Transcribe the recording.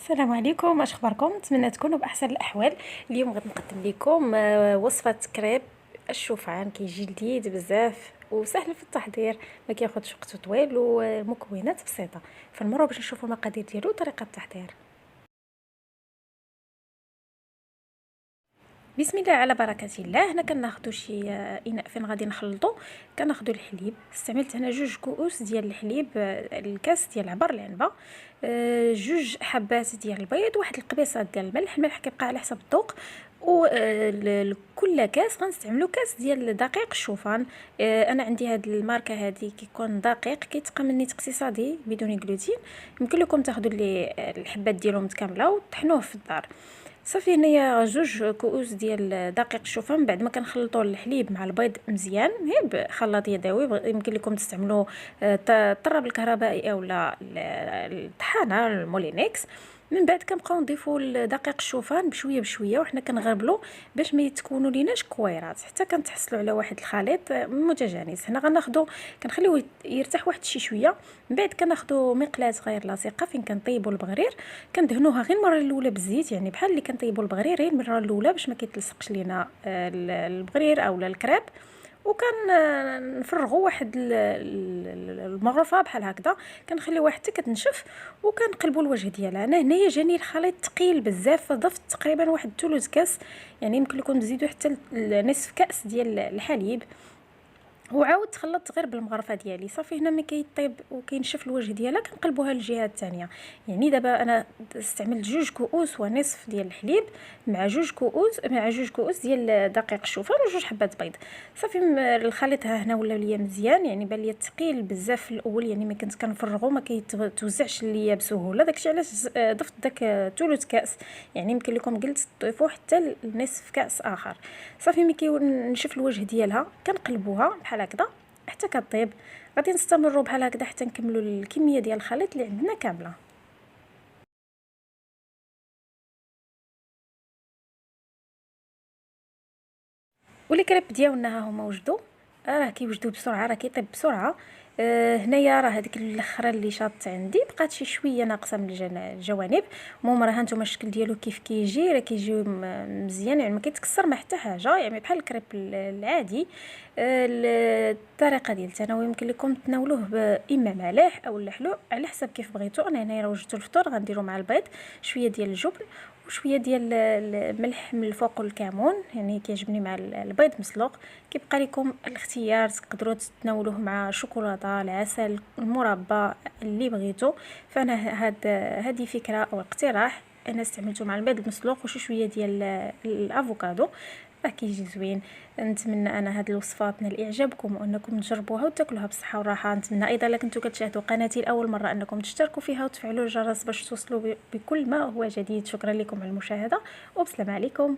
السلام عليكم، اش اخباركم؟ نتمنى تكونوا باحسن الاحوال. اليوم غادي نقدم لكم وصفه كريب الشوفان. كيجي لذيذ بزاف وسهل في التحضير، ما كياخذش وقت طويل ومكونات بسيطه. فنمروا باش نشوفوا المقادير ديالو وطريقه التحضير. بسم الله على بركه الله. هنا كناخذوا شي اناء فين غادي نخلطوا. كناخذوا الحليب، استعملت هنا 2 كؤوس ديال الحليب، الكاس ديال عبر العنبه، 2 حبات ديال البيض، واحد القبيصه ديال الملح كيبقى على حسب الذوق. وكل كاس غنستعملوا كاس ديال دقيق الشوفان. انا عندي هاد الماركه هادي كيكون دقيق كيتقمنيت اقتصادي بدون جلوتين. يمكن لكم تاخذوا اللي الحبات ديالهم متكامله وتطحنوه في الدار. صافي هنايا 2 كؤوس ديال دقيق الشوفان. بعد ما كنخلطوا الحليب مع البيض مزيان غير بخلاط يدوي، يمكن لكم تستعملوا الطراب الكهربائي اولا الطحانه المولينكس. من بعد كنبقاو نضيفوا الدقيق الشوفان بشويه بشويه، وحنا كنغربلو باش ما يتكونوا ليناش كويرات حتى كنتحصلوا على واحد الخليط متجانس. هنا غناخذوا كنخليوه يرتاح واحد شي شويه. من بعد كناخذوا مقلاة غير لاصقه فين كنطيبوا البغرير. كندهنوها غير المره الاولى بالزيت، يعني بحال اللي كنطيبوا البغرير غير المره الاولى باش ما كيتلصقش لينا البغرير اولا الكريب. وكان نفرغوا واحد المغرفه بحال هكذا، كنخليوها حتى كتنشف وكنقلبوا الوجه ديالها. انا هنايا جاني الخليط ثقيل بزاف، ضفت تقريبا واحد ثلث كاس، يعني يمكن لكم تزيدوا حتى نصف كاس ديال الحليب. وعاود خلطت غير بالمغرفه ديالي. صافي هنا ملي كيطيب وكينشف الوجه ديالها كنقلبوها للجهه الثانيه. يعني دابا انا استعملت 2 كؤوس ونصف ديال الحليب مع 2 كؤوس ديال دقيق الشوفان و2 حبات بيض. صافي الخليط ها هنا ولا ليا مزيان، يعني بان ليا ثقيل بزاف في الاول، يعني ما كنت كنفرغو ما كيتوزعش ليا بسهوله. داكشي علاش ضفت داك ثلث كاس، يعني يمكن لكم قلت تضيفوا حتى نصف كاس اخر. صافي ملي كينشف الوجه ديالها كنقلبوها بحال هكذا حتى كطيب. غادي نستمروا بحال هكذا حتى نكملوا الكميه ديال الخليط اللي عندنا كامله. واللي كريب ديالنا ها هما وجدوا، راه كيوجدوا بسرعه، راه كيطيب بسرعه. هنايا راه هذيك الاخره اللي شاطت عندي بقات شي شويه ناقصه من الجوانب. المهم راه هانتوما الشكل ديالو كيف كيجي، راه كيجي مزيان، يعني ما كيتكسر ما حتى حاجه، يعني بحال الكريب العادي. الطريقه ديال التناول يمكن لكم تناولوه اما ملح او حلو على حسب كيف بغيتو. انا هنايا وجدت الفطور غنديرو مع البيض شويه ديال الجبن وشويه ديال الملح من الفوق والكمون، يعني كيعجبني مع البيض مسلوق. كيبقى لكم الاختيار، تقدروا تتناولوه مع شوكولاته، العسل، المربى اللي بغيتو. فانا هذه فكره او اقتراح انا استعملته مع البيض المسلوق وشي شويه ديال الافوكادو، راه كيجي زوين. نتمنى انا هاد الوصفات نال اعجابكم وانكم تجربوها وتاكلوها بصحه وراحه. نتمنى ايضا الا كنتو كتشاهدوا قناتي لاول مره انكم تشتركوا فيها وتفعلوا الجرس باش توصلوا بكل ما هو جديد. شكرا لكم على المشاهده وبسلام عليكم.